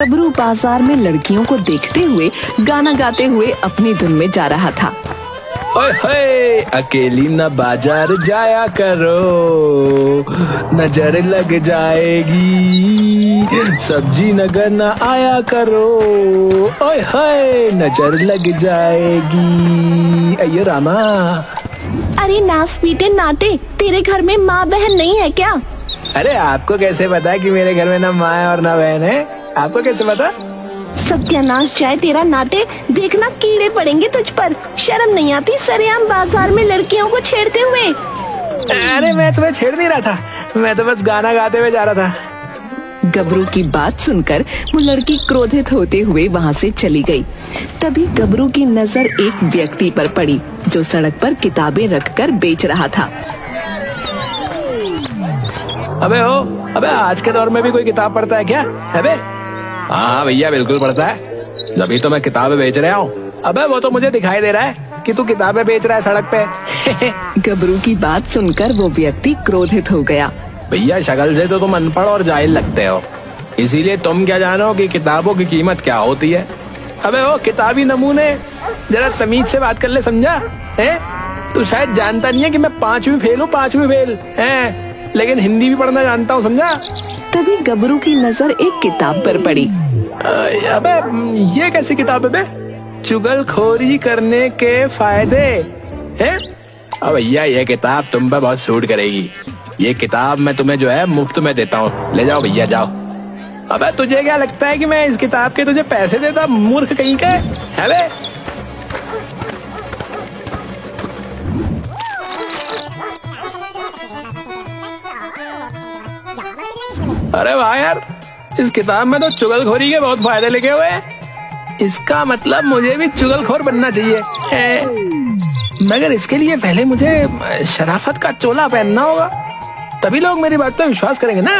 गबरू बाजार में लड़कियों को देखते हुए गाना गाते हुए अपनी धुन में जा रहा था। ओए होए, अकेली न बाजार जाया करो, नजर लग जाएगी, सब्जी नगर न आया करो, ओए होए नजर लग जाएगी। अये रामा। अरे नास पीटे नाटे, तेरे घर में माँ बहन नहीं है क्या? अरे आपको कैसे पता कि मेरे घर में ना माँ है और ना बहन है? आपको कैसे पता? सत्यानाश जाए तेरा नाटे, देखना कीड़े पड़ेंगे तुझ पर। शर्म नहीं आती सरेआम बाजार में लड़कियों को छेड़ते हुए? अरे मैं तुम्हें छेड़ नहीं रहा था, मैं तो बस गाना गाते हुए जा रहा था। गबरू की बात सुनकर वो लड़की क्रोधित होते हुए वहाँ से चली गई। तभी गबरू की नजर एक व्यक्ति पर पड़ी जो सड़क पर किताबें रखकर बेच रहा था। अबे आज के दौर में भी कोई किताब पढ़ता है क्या? अबे हाँ भैया बिल्कुल पढ़ता है, जब तो मैं किताबें बेच रहा हूँ। अबे वो तो मुझे दिखाई दे रहा है कि तू किताबें बेच रहा है सड़क पे। गबरू की बात सुनकर वो व्यक्ति क्रोधित हो गया। भैया शक्ल से तो तुम अनपढ़ और जाहिल लगते हो, इसीलिए तुम क्या जानो कि किताबों की कीमत क्या होती है। अबे वो किताबी नमूने, जरा तमीज से बात कर ले, समझा है? तू शायद जानता नहीं है कि मैं 5वीं फेल है, लेकिन हिंदी भी पढ़ना जानता हूँ, समझा? तभी गबरू की नजर एक किताब पर पड़ी। अबे ये कैसी किताब है बे? चुगलखोरी करने के फायदे हैं? अब भैया ये किताब तुम पे बहुत सूट करेगी। ये किताब मैं तुम्हें जो है मुफ्त में देता हूँ, ले जाओ भैया जाओ। अबे तुझे क्या लगता है कि मैं इस किताब के तुझे पैसे देता, मूर्ख कहीं के? है बे? अरे वाह यार, इस किताब में तो चुगलखोरी के बहुत फायदे लिखे हुए हैं। इसका मतलब मुझे भी चुगलखोर बनना चाहिए है। मगर इसके लिए पहले मुझे शराफत का चोला पहनना होगा, तभी लोग मेरी बात पे विश्वास करेंगे ना।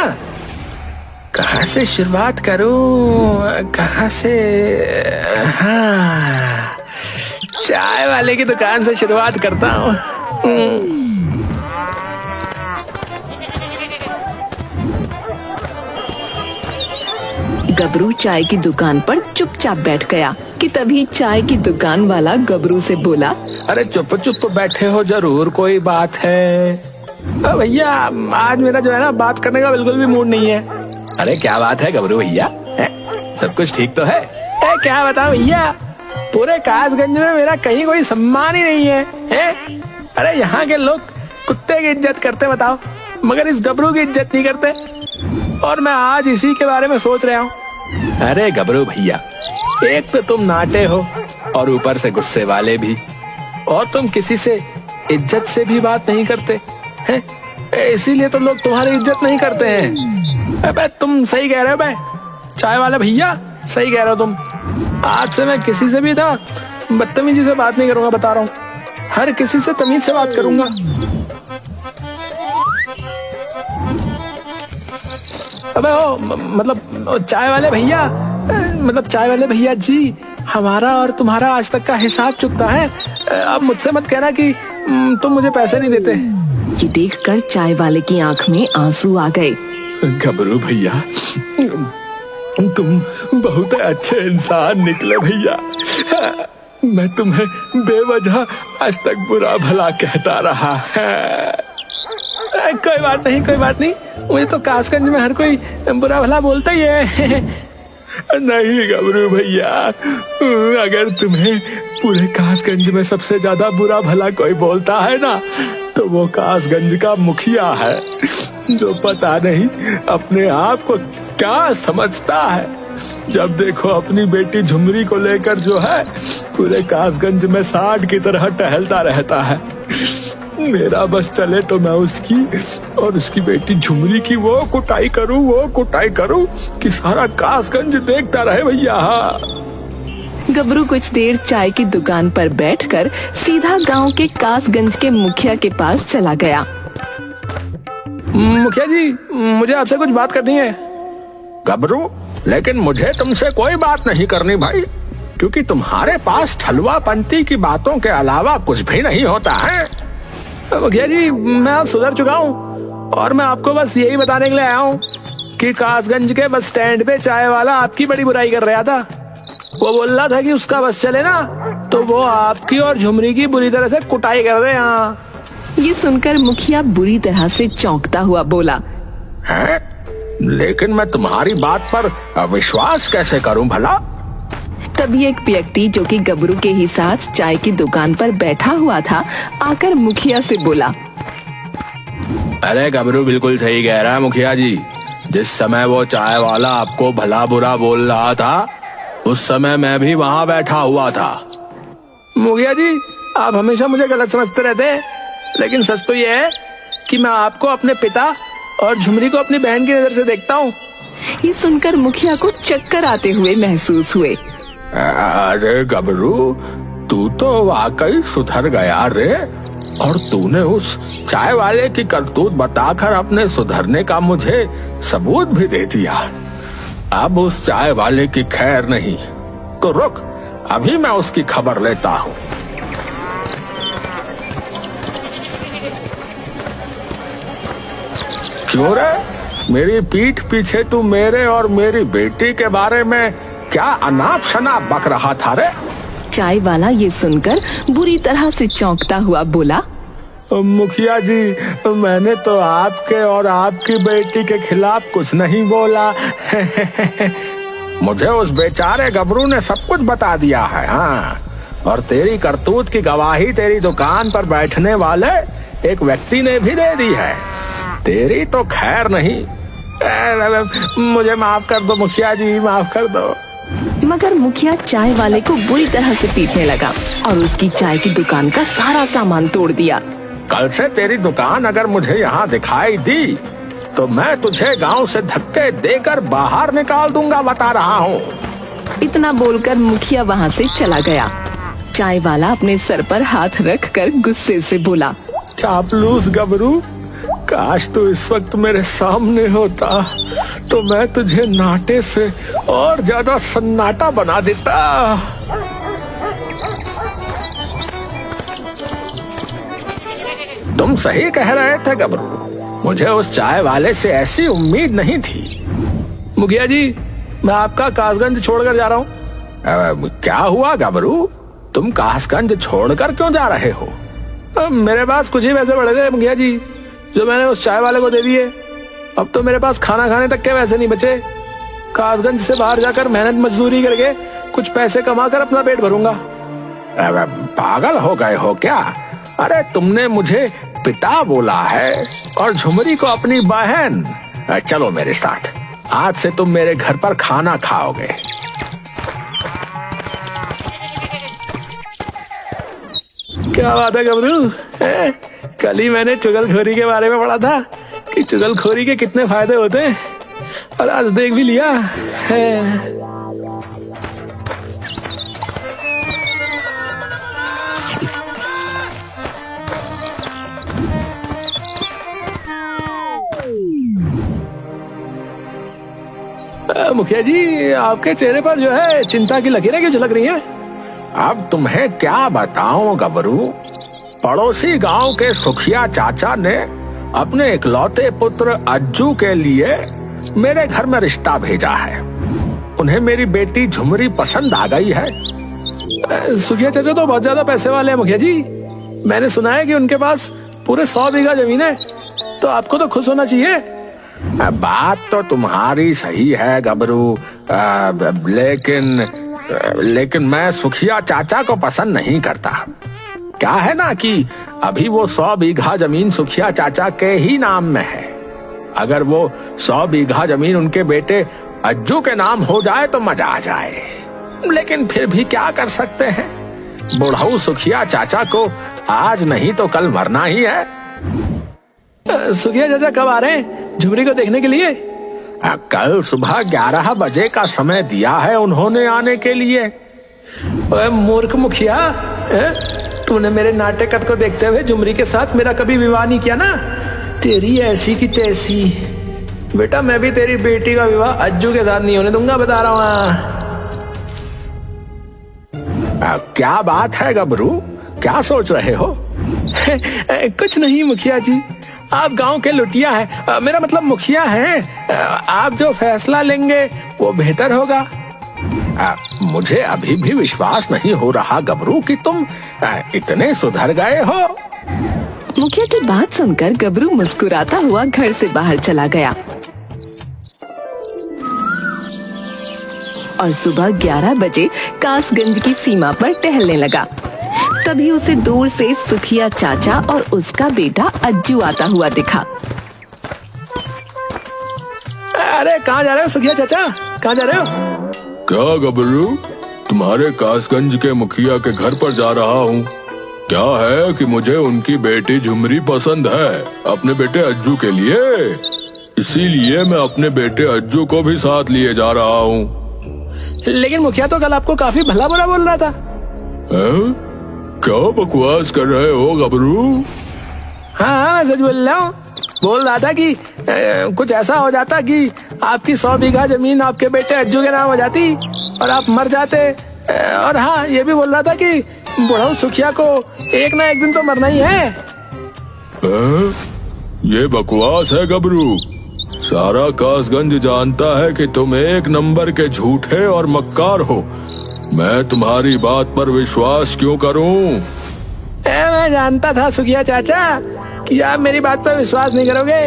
कहाँ से शुरुआत करूं? कहाँ से? हाँ, चाय वाले की दुकान से शुरुआत करता हूँ। गबरू चाय की दुकान पर चुपचाप बैठ गया कि तभी चाय की दुकान वाला गबरू से बोला, अरे चुप चुप बैठे हो, जरूर कोई बात है। भैया आज मेरा जो है ना बात करने का बिल्कुल भी मूड नहीं है। अरे क्या बात है गबरू भैया, सब कुछ ठीक तो है? क्या बताऊं भैया, पूरे कासगंज में मेरा कहीं कोई सम्मान ही नहीं है। अरे यहाँ के लोग कुत्ते की इज्जत करते बताओ, मगर इस गबरू की इज्जत नहीं करते, और मैं आज इसी के बारे में सोच रहा हूँ। अरे गबरू भैया, एक तो तुम नाटे हो और ऊपर से गुस्से वाले भी, और तुम किसी से इज्जत से भी बात नहीं करते हैं, इसीलिए तो लोग तुम्हारी इज्जत नहीं करते हैं। अबे तुम सही कह रहे हो बे, चाय वाले भैया सही कह रहे हो तुम। आज से मैं किसी से भी ना बदतमीजी से बात नहीं करूंगा, बता रहा हूँ, हर किसी से तमीज से बात करूंगा। अबे ओ मतलब चाय वाले भैया जी, हमारा और तुम्हारा आज तक का हिसाब चुकता है। अब मुझसे मत कहना कि तुम मुझे पैसे नहीं देते। ये देखकर चाय वाले की आंख में आंसू आ गए। गबरू भैया, तुम बहुत अच्छे इंसान निकले भैया। मैं तुम्हें बेवजह आज तक बुरा भला कहता रहा है। कोई बात नहीं, मुझे तो कासगंज में हर कोई बुरा भला बोलता ही है। नहीं गबरू भैया, अगर तुम्हें पूरे कासगंज में सबसे ज्यादा बुरा भला कोई बोलता है ना, तो वो कासगंज का मुखिया है, जो पता नहीं अपने आप को क्या समझता है। जब देखो अपनी बेटी झुमरी को लेकर जो है पूरे कासगंज में सांड की तरह टहलता रहता है। मेरा बस चले तो मैं उसकी और उसकी बेटी झुमरी की वो कुटाई करूं कि सारा कासगंज देखता रहे भैया। गबरू कुछ देर चाय की दुकान पर बैठकर सीधा गांव के कासगंज के मुखिया के पास चला गया। मुखिया जी, मुझे आपसे कुछ बात करनी है। गबरू, लेकिन मुझे तुमसे कोई बात नहीं करनी भाई, क्योंकि तुम्हारे पास ठलुआ पंथी की बातों के अलावा कुछ भी नहीं होता है। मुखिया जी, मैं अब सुधर चुका हूँ और मैं आपको बस यही बताने के लिए आया हूँ कि कासगंज के बस स्टैंड पे चाय वाला आपकी बड़ी बुराई कर रहा था। वो बोल रहा था कि उसका बस चले ना तो वो आपकी और झुमरी की बुरी तरह से कुटाई कर रहे हैं। ये सुनकर मुखिया बुरी तरह से चौंकता हुआ बोला, है? लेकिन मैं तुम्हारी बात पर विश्वास कैसे करूं भला? तभी एक व्यक्ति जो कि गबरू के ही साथ चाय की दुकान पर बैठा हुआ था आकर मुखिया से बोला, अरे गबरू बिल्कुल सही कह रहा है मुखिया जी। जिस समय वो चाय वाला आपको भला बुरा बोल रहा था उस समय मैं भी वहाँ बैठा हुआ था। मुखिया जी आप हमेशा मुझे गलत समझते रहते हैं, लेकिन सच तो ये है कि मैं आपको अपने पिता और झुमरी को अपनी बहन की नजर से देखता हूँ। ये सुनकर मुखिया को चक्कर आते हुए महसूस हुए। अरे गबरू तू तो वाकई सुधर गया रे, और तूने उस चाय वाले की करतूत बताकर अपने सुधरने का मुझे सबूत भी दे दिया। अब उस चाय वाले की खैर नहीं, तो रुक अभी मैं उसकी खबर लेता हूँ। क्यों रे, मेरी पीठ पीछे तू मेरे और मेरी बेटी के बारे में क्या अनाप शनाप बक रहा था रे? चाय वाला ये सुनकर बुरी तरह से चौंकता हुआ बोला, मुखिया जी मैंने तो आपके और आपकी बेटी के खिलाफ कुछ नहीं बोला। मुझे उस बेचारे गबरू ने सब कुछ बता दिया है। हाँ, और तेरी करतूत की गवाही तेरी दुकान पर बैठने वाले एक व्यक्ति ने भी दे दी है। तेरी तो खैर नहीं। मुझे माफ कर दो मुखिया जी, माफ कर दो। मगर मुखिया चाय वाले को बुरी तरह से पीटने लगा और उसकी चाय की दुकान का सारा सामान तोड़ दिया। कल से तेरी दुकान अगर मुझे यहाँ दिखाई दी तो मैं तुझे गांव से धक्के देकर बाहर निकाल दूंगा, बता रहा हूँ। इतना बोलकर मुखिया वहाँ से चला गया। चाय वाला अपने सर पर हाथ रखकर गुस्से से बोला, चापलूस गबरू, काश तू इस वक्त मेरे सामने होता तो मैं तुझे नाटे से और ज्यादा सन्नाटा बना देता। तुम सही कह रहे थे गबरू, मुझे उस चाय वाले से ऐसी उम्मीद नहीं थी। मुखिया जी मैं आपका कासगंज छोड़कर जा रहा हूँ। क्या हुआ गबरू, तुम कासगंज छोड़कर क्यों जा रहे हो? मेरे पास कुछ ही पैसे पड़े थे मुखिया जी, जो मैंने उस चाय वाले को दे दिए। अब तो मेरे पास खाना खाने तक के पैसे नहीं बचे। कासगंज से बाहर जाकर मेहनत मजदूरी करके कुछ पैसे कमाकर अपना पेट भरूंगा। पागल हो गए हो क्या? अरे तुमने मुझे पिता बोला है और झुमरी को अपनी बहन। चलो मेरे साथ, आज से तुम मेरे घर पर खाना खाओगे। क्या बात है गबरू, कल ही मैंने चुगलखोरी के बारे में पढ़ा था कि चुगलखोरी के कितने फायदे होते हैं, और आज देख भी लिया है। मुखिया जी आपके चेहरे पर जो है चिंता की लकीरें क्यों झलक रही हैं? अब तुम्हें क्या बताऊं गबरू, पड़ोसी गांव के सुखिया चाचा ने अपने इकलौते पुत्र अज्जू के लिए मेरे घर में रिश्ता भेजा है। उन्हें मेरी बेटी झुमरी पसंद आ गई है। सुखिया चाचा तो बहुत ज्यादा पैसे वाले हैं मुखिया जी। मैंने सुना है कि उनके पास पूरे 100 बीघा जमीन है, तो आपको तो खुश होना चाहिए। बात तो तुम्हारी सही है गबरू, लेकिन मैं सुखिया चाचा को पसंद नहीं करता। क्या है ना कि अभी वो 100 बीघा जमीन सुखिया चाचा के ही नाम में है। अगर वो 100 बीघा जमीन उनके बेटे अज्जू के नाम हो जाए तो मजा आ जाए, लेकिन फिर भी क्या कर सकते हैं, बुढ़ऊ सुखिया चाचा को आज नहीं तो कल मरना ही है। सुखिया चाचा कब आ रहे हैं झुमरी को देखने के लिए? कल सुबह 11 बजे का समय दिया है उन्होंने आने के लिए। मूर्ख मुखिया, तूने मेरे नाटक को देखते हुए झुमरी के साथ मेरा कभी विवाह नहीं किया ना? तेरी ऐसी की तैसी। बेटा मैं भी तेरी बेटी का विवाह अज्जू के साथ नहीं होने दूंगा, बता रहा हूँ। क्या बात है गबरू, क्या सोच रहे हो? कुछ नहीं मुखिया जी, आप गांव के लुटिया हैं, मेरा मतलब मुखिया हैं। आप जो फैसला लेंगे वो बेहतर होगा। मुझे अभी भी विश्वास नहीं हो रहा गबरू कि तुम इतने सुधर गए हो। मुखिया की बात सुनकर गबरू मुस्कुराता हुआ घर से बाहर चला गया और सुबह 11 बजे कासगंज की सीमा पर टहलने लगा। तभी उसे दूर से सुखिया चाचा और उसका बेटा अज्जू आता हुआ दिखा। अरे कहाँ जा रहे हो सुखिया चाचा, कहाँ जा रहे हो? क्या गबरू, तुम्हारे कासगंज के मुखिया के घर पर जा रहा हूँ। क्या है कि मुझे उनकी बेटी झुमरी पसंद है अपने बेटे अज्जू के लिए, इसीलिए मैं अपने बेटे अज्जू को भी साथ लिए जा रहा हूँ। लेकिन मुखिया तो कल आपको काफी भला बुरा बोल रहा था। क्या बकवास कर रहे हो गबरू? हाँ सच बोल रहा हूँ। बोल रहा था कि कुछ ऐसा हो जाता कि आपकी 100 बीघा जमीन आपके बेटे अज्जू के नाम हो जाती और आप मर जाते। और हाँ, ये भी बोल रहा था कि बुढ़ऊ सुखिया को एक ना एक दिन तो मरना ही है। ये बकवास है गबरू। सारा कासगंज जानता है कि तुम एक नंबर के झूठे और मक्कार हो। मैं तुम्हारी बात पर विश्वास क्यों करूं? मैं जानता था सुखिया चाचा कि आप मेरी बात पर विश्वास नहीं करोगे,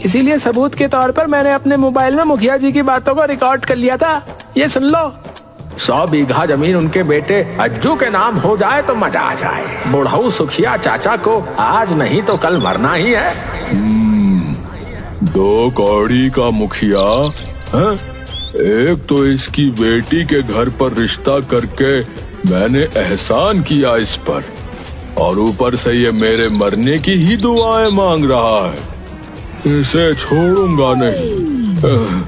इसीलिए सबूत के तौर पर मैंने अपने मोबाइल में मुखिया जी की बातों को रिकॉर्ड कर लिया था। ये सुन लो, 100 बीघा जमीन उनके बेटे अज्जू के नाम हो जाए तो मजा आ जाए। बुढ़ऊ सुखिया चाचा को आज नहीं तो कल मरना ही है। 2 कौड़ी का मुखिया है? एक तो इसकी बेटी के घर पर रिश्ता करके मैंने एहसान किया इस पर, और ऊपर से ये मेरे मरने की ही दुआएं मांग रहा है। इसे छोड़ूंगा नहीं।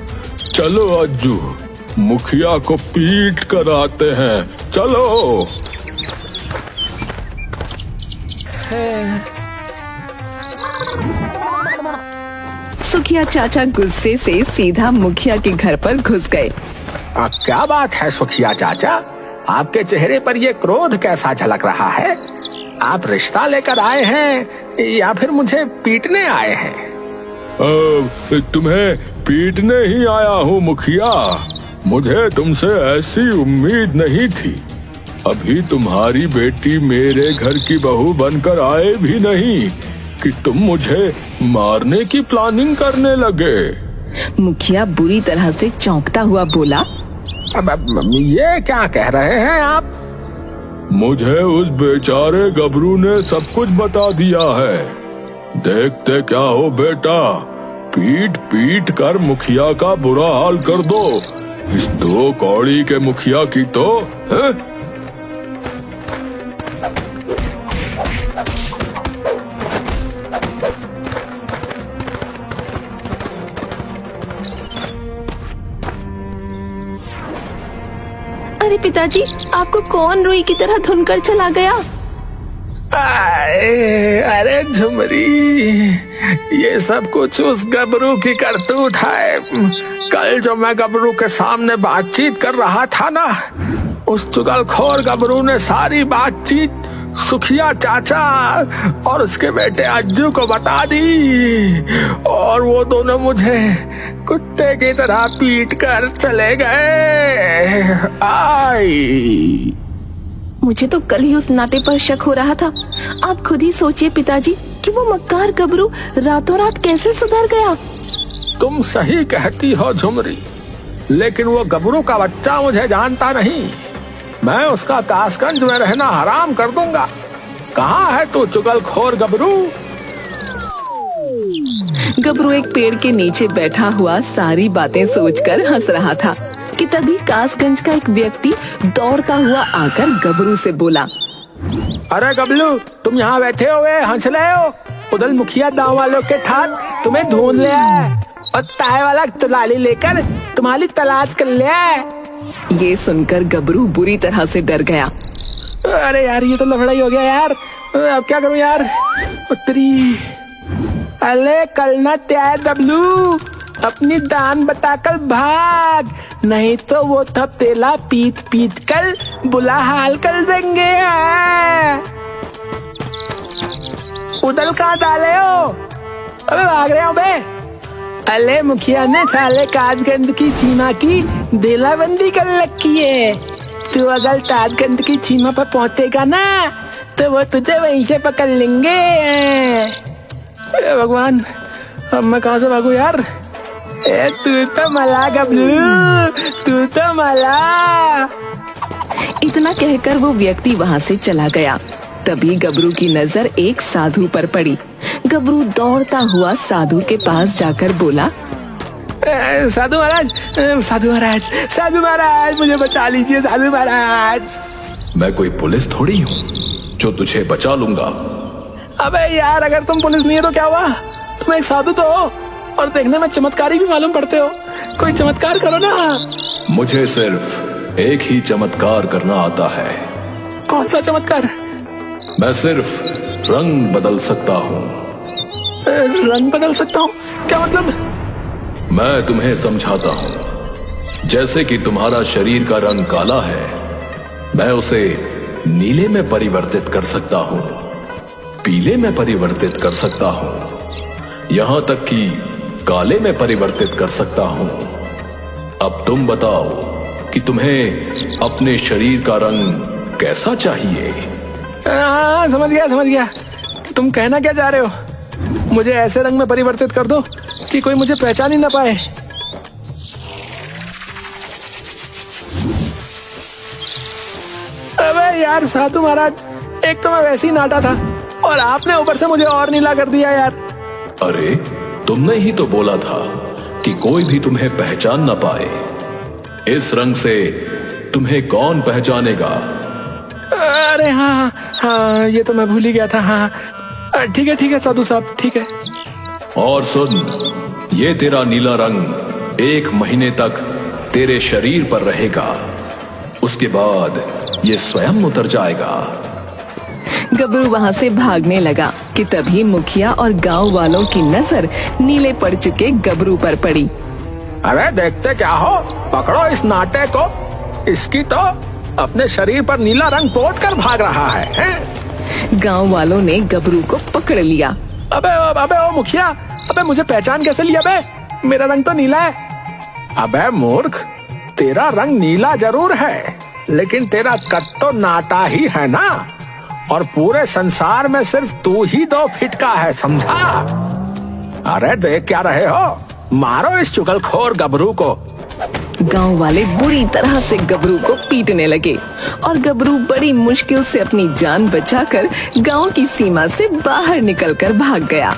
चलो अज्जू, मुखिया को पीट कर आते हैं, चलो। सुखिया चाचा गुस्से से सीधा मुखिया के घर पर घुस गए। क्या बात है सुखिया चाचा, आपके चेहरे पर ये क्रोध कैसा झलक रहा है? आप रिश्ता लेकर आए हैं या फिर मुझे पीटने आए हैं? तुम्हें पीटने ही आया हूँ मुखिया। मुझे तुमसे ऐसी उम्मीद नहीं थी। अभी तुम्हारी बेटी मेरे घर की बहू बनकर आए भी नहीं कि तुम मुझे मारने की प्लानिंग करने लगे। मुखिया बुरी तरह से चौंकता हुआ बोला, अब ये क्या कह रहे हैं आप? मुझे उस बेचारे गबरू ने सब कुछ बता दिया है। देखते क्या हो बेटा, पीट पीट कर मुखिया का बुरा हाल कर दो। इस 2 कौड़ी के मुखिया की तो है? अरे पिताजी, आपको कौन रुई की तरह धुनकर चला गया? अरे झुमरी, ये सब कुछ उस गबरू की करतूत है। कल जो मैं गबरू के सामने बातचीत कर रहा था ना, उस चुगलखोर गबरू ने सारी बातचीत सुखिया चाचा और उसके बेटे अज्जू को बता दी, और वो दोनों मुझे कुत्ते की तरह पीट कर चले गए। आई, मुझे तो कल ही उस नाटे पर शक हो रहा था। आप खुद ही सोचिए पिताजी कि वो मक्कार गबरू रातों रात कैसे सुधर गया। तुम सही कहती हो झुमरी, लेकिन वो गबरू का बच्चा मुझे जानता नहीं। मैं उसका कासगंज में रहना हराम कर दूंगा। कहाँ है तू चुगलखोर गबरू? गबरू एक पेड़ के नीचे बैठा हुआ सारी बातें सोचकर हंस रहा था कि तभी कासगंज का एक व्यक्ति दौड़ता हुआ आकर गबरू से बोला, अरे गबलू, तुम यहाँ बैठे हुए हंस रहे हो? उधर मुखिया गाँव वालों के ठाट तुम्हें ढूंढ ले आए और ताए वाला तलाली लेकर तुम्हारी तलाश कर ले आए। ये सुनकर गबरू बुरी तरह से डर गया। अरे यार, ये तो लफड़ा ही हो गया यार। अब क्या करूं यार? उत्तरी, अरे कल ना त्याग गबलू, अपनी दान बताकर भाग, नहीं तो वो थपेला पीट पीट कर बुरा हाल कर देंगे। उधर कहाँ डाले हो? अबे भाग रहे हो बे। अले मुखिया ने साले ताजगंज की सीमा की देलाबंदी कर रखी है। तू अगर ताजगंज की सीमा पर पहुंचेगा ना तो वो तुझे वहीं से पकड़ लेंगे। भगवान, अब मैं कहाँ से भागू यार। तू तो मला गबलू, तू तो मला। इतना कहकर वो व्यक्ति वहाँ से चला गया। तभी गबरू की नजर एक साधु पर पड़ी। गबरू दौड़ता हुआ साधु के पास जाकर बोला, साधु महाराज, साधु महाराज, साधु महाराज, मुझे बचा लीजिए साधु महाराज। मैं कोई पुलिस थोड़ी हूँ जो तुझे बचा लूंगा। अबे यार, अगर तुम पुलिस नहीं है तो क्या हुआ, तुम एक साधु तो हो और देखने में चमत्कारी भी मालूम पड़ते हो। कोई चमत्कार करो ना। मुझे सिर्फ एक ही चमत्कार करना आता है। कौन सा चमत्कार? मैं सिर्फ रंग बदल सकता हूँ। रंग बदल सकता हूँ? क्या मतलब? मैं तुम्हें समझाता हूँ। जैसे कि तुम्हारा शरीर का रंग काला है, मैं उसे नीले में परिवर्तित कर सकता हूँ, पीले में परिवर्तित कर सकता हूँ, यहाँ तक कि काले में परिवर्तित कर सकता हूँ। अब तुम बताओ कि तुम्हें अपने शरीर का रंग कैसा चाहिए? हाँ, समझ गया। तुम कहना क्या चाह रहे हो? मुझे ऐसे रंग में परिवर्तित कर दो कि कोई मुझे पहचान ही ना पाए। अबे यार साधु महाराज, एक तो मैं वैसे ही नाटा था और आपने ऊपर से मुझे और नीला कर दिया यार। अरे, तुमने ही तो बोला था कि कोई भी तुम्हें पहचान ना पाए। इस रंग से तुम्हें कौन पहचानेगा? अरे हाँ, ये तो मैं भूल ही गया था। हाँ, ठीक है साधु साहब, ठीक है। और सुन, ये तेरा नीला रंग 1 महीने तक तेरे शरीर पर रहेगा। उसके बाद ये स्वयं उतर जाएगा। गबरू वहाँ से भागने लगा कि तभी मुखिया और गांव वालों की नजर नीले पड़ चुके गबरू पर पड़ी। अरे देखते क्या हो, पकड़ो इस नाटे को। इसकी तो अपने शरीर पर नीला रंग पोत कर भाग रहा है। गांव वालों ने गबरू को पकड़ लिया। अबे ओ मुखिया, अबे मुझे पहचान कैसे लिया बे? मेरा रंग तो नीला है। अबे मूर्ख, तेरा रंग नीला जरूर है, लेकिन तेरा कद तो नाटा ही है ना। और पूरे संसार में सिर्फ तू ही 2 फीट का है, समझा? अरे देख क्या रहे हो, मारो इस चुगलखोर गबरू को। गांव वाले बुरी तरह से गबरू को पीटने लगे और गबरू बड़ी मुश्किल से अपनी जान बचाकर गांव की सीमा से बाहर निकलकर भाग गया।